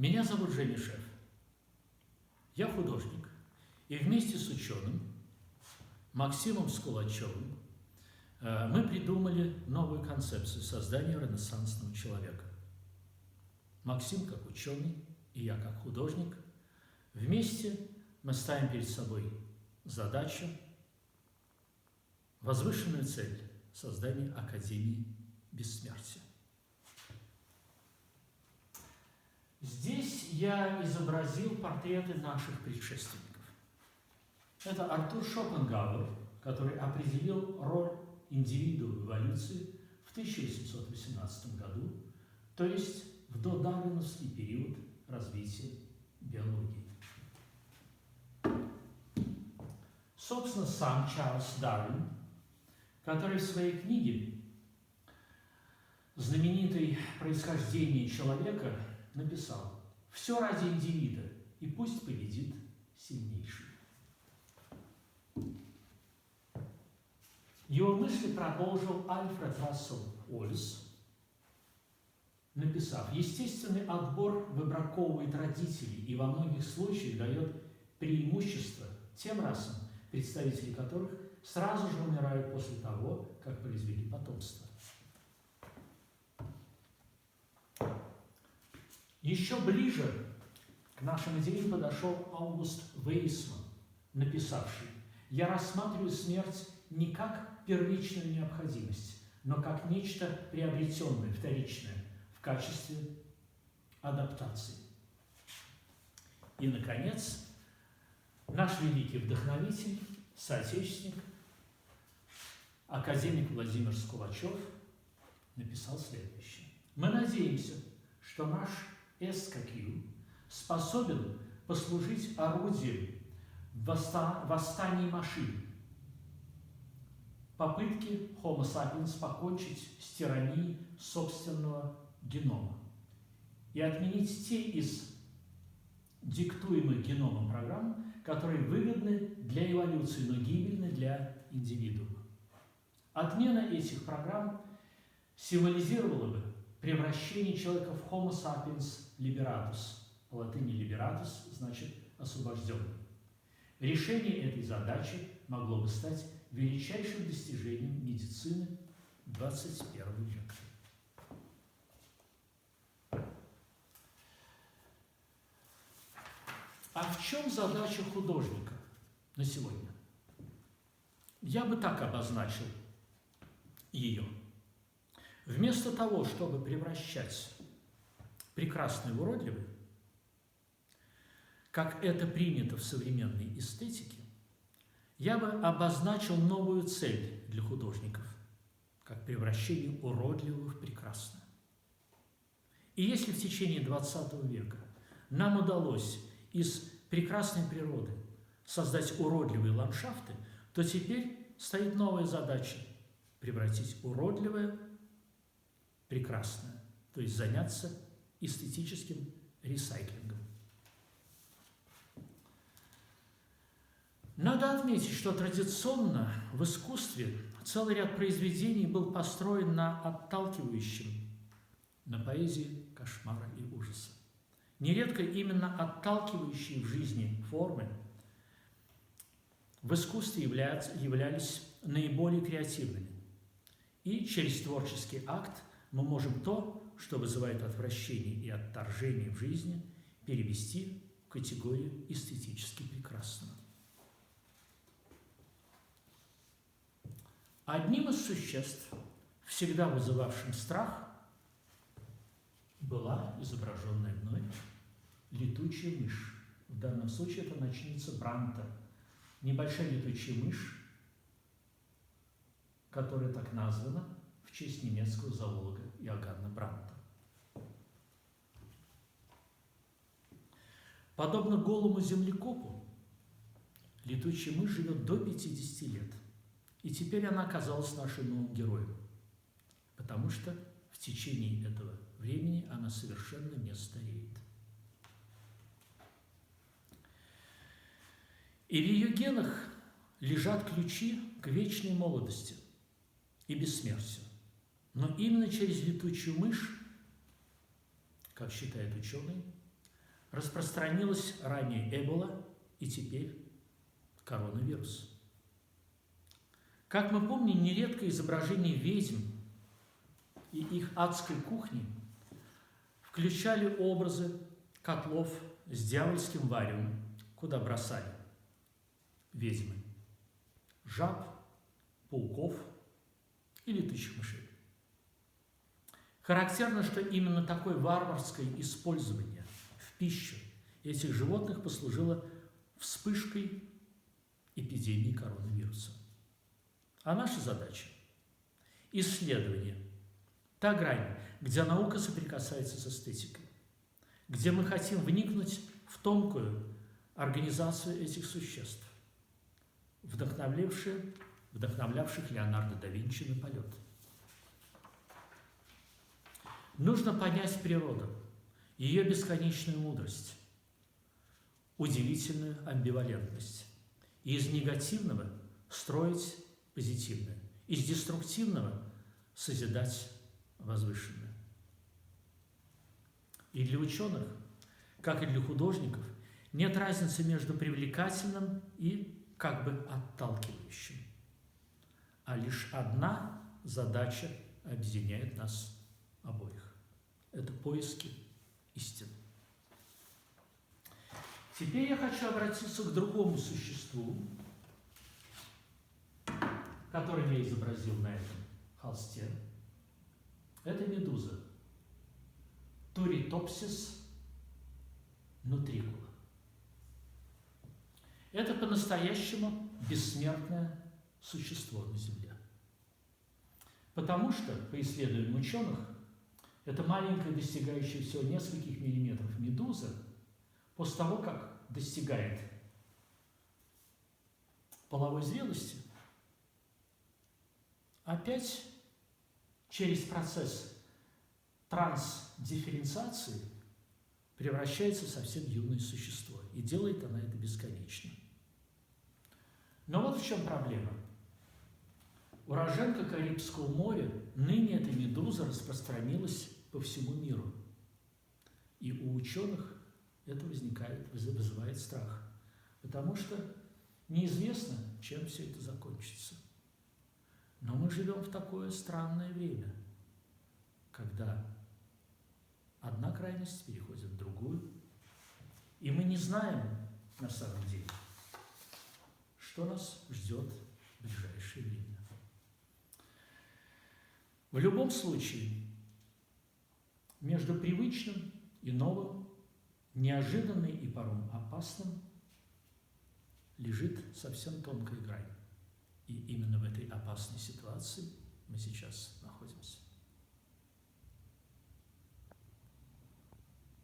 Меня зовут Женя Шеф. Я художник. И вместе с ученым Максимом Скулачевым мы придумали новую концепцию создания ренессансного человека. Максим как ученый и я как художник. Вместе мы ставим перед собой задачу, возвышенную цель создания Академии Бессмертия. Здесь я изобразил портреты наших предшественников. Это Артур Шопенгауэр, который определил роль индивида в эволюции в 1818 году, то есть в додарвиновский период развития биологии. Собственно, сам Чарльз Дарвин, который в своей книге знаменитой «Происхождение человека» написал: «Все ради индивида, и пусть победит сильнейший». Его мысли продолжил Альфред Рассел Уоллес, написав: «Естественный отбор выбраковывает родителей и во многих случаях дает преимущество тем расам, представители которых сразу же умирают после того, как произвели потомство». Еще ближе к нашим идеям подошел Аугуст Вейсман, написавший: «Я рассматриваю смерть не как первичную необходимость, но как нечто приобретенное, вторичное, в качестве адаптации». И, наконец, наш великий вдохновитель, соотечественник, академик Владимир Скулачев написал следующее: «Мы надеемся, что наш СКК способен послужить орудием восстаний машин, попытки Homo sapiens покончить с тиранией собственного генома и отменить те из диктуемых геномом программ, которые выгодны для эволюции, но гибельны для индивидуума. Отмена этих программ символизировала бы превращение человека в Homo sapiens liberatus. По латыни liberatus значит освобожденный. Решение этой задачи могло бы стать величайшим достижением медицины XXI века». А в чем задача художника на сегодня? Я бы так обозначил ее. Вместо того, чтобы превращать прекрасное в уродливое, как это принято в современной эстетике, я бы обозначил новую цель для художников, как превращение уродливого в прекрасное. И если в течение XX века нам удалось из прекрасной природы создать уродливые ландшафты, то теперь стоит новая задача – превратить уродливое в прекрасное, то есть заняться эстетическим ресайклингом. Надо отметить, что традиционно в искусстве целый ряд произведений был построен на отталкивающем, на поэзии кошмара и ужаса. Нередко именно отталкивающие в жизни формы в искусстве являлись наиболее креативными. И через творческий акт мы можем то, что вызывает отвращение и отторжение в жизни, перевести в категорию эстетически прекрасного. Одним из существ, всегда вызывавшим страх, была изображенная мной летучая мышь. В данном случае это ночница Бранта. Небольшая летучая мышь, которая так названа в честь немецкого зоолога Иоганна Бранта. Подобно голому землекопу, летучая мышь живет до 50 лет. И теперь она оказалась нашим новым героем, потому что в течение этого времени она совершенно не стареет. И в ее генах лежат ключи к вечной молодости и бессмертию. Но именно через летучую мышь, как считают ученые, распространилась ранее Эбола и теперь коронавирус. Как мы помним, нередко изображения ведьм и их адской кухни включали образы котлов с дьявольским варевом, куда бросали ведьмы жаб, пауков и летучих мышей. Характерно, что именно такое варварское использование в пищу этих животных послужило вспышкой эпидемии коронавируса. А наша задача – исследование, та грань, где наука соприкасается с эстетикой, где мы хотим вникнуть в тонкую организацию этих существ, вдохновлявших Леонардо да Винчи на полет. Нужно понять природу, ее бесконечную мудрость, удивительную амбивалентность, и из негативного строить позитивное, из деструктивного созидать возвышенное. И для ученых, как и для художников, нет разницы между привлекательным и как бы отталкивающим. А лишь одна задача объединяет нас обоих. Это поиски истины. Теперь я хочу обратиться к другому существу, которое я изобразил на этом холсте. Это медуза. Туритопсис нутрикула. Это по-настоящему бессмертное существо на Земле. Потому что, по исследованиям ученых, эта маленькая, достигающая всего нескольких миллиметров медуза, после того, как достигает половой зрелости, опять через процесс трансдифференциации превращается в совсем юное существо. И делает она это бесконечно. Но вот в чем проблема. Уроженка Карибского моря, ныне эта медуза распространилась по всему миру. И у ученых это вызывает страх. Потому что неизвестно, чем все это закончится. Но мы живем в такое странное время, когда одна крайность переходит в другую, и мы не знаем на самом деле, что нас ждет в ближайшее время. В любом случае, между привычным и новым, неожиданным и порой опасным, лежит совсем тонкая грань. И именно в этой опасной ситуации мы сейчас находимся.